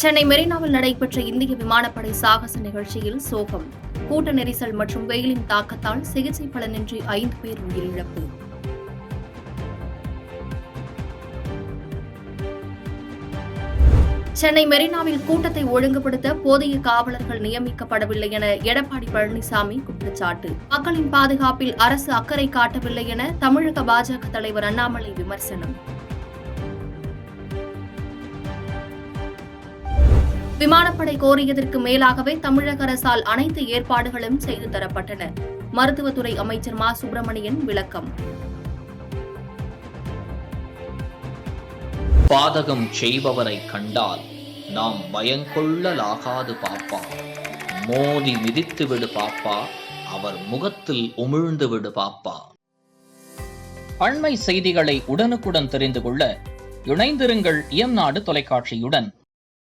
சென்னை மெரினாவில் நடைபெற்ற இந்திய விமானப்படை சாகச நிகழ்ச்சியில் சோகம். கூட்ட நெரிசல் மற்றும் வெயிலின் தாக்கத்தால் சிகிச்சை பலனின்றி 5 பேர் உயிரிழப்பு. சென்னை மெரினாவில் கூட்டத்தை ஒழுங்குபடுத்த போதிய காவலர்கள் நியமிக்கப்படவில்லை என எடப்பாடி பழனிசாமி குற்றச்சாட்டு. மக்களின் பாதுகாப்பில் அரசு அக்கறை காட்டவில்லை என தமிழக பாஜக தலைவர் அண்ணாமலை விமர்சனம். விமானப்படை கோரியதற்கு மேலாகவே தமிழக அரசால் அனைத்து ஏற்பாடுகளும் செய்து தரப்பட்டன. மருத்துவத்துறை அமைச்சர் மா சுப்பிரமணியன் விளக்கம். பாதகம் செய்பவரை கண்டால் நாம் பயங்கொள்ளலாகாது பாப்பா, மோதி மிதித்து விடு பாப்பா, அவர் முகத்தில் உமிழ்ந்து விடு பாப்பா. அண்மை செய்திகளை உடனுக்குடன் தெரிந்து கொள்ள இணைந்திருங்கள் இயம்நாடு தொலைக்காட்சியுடன்.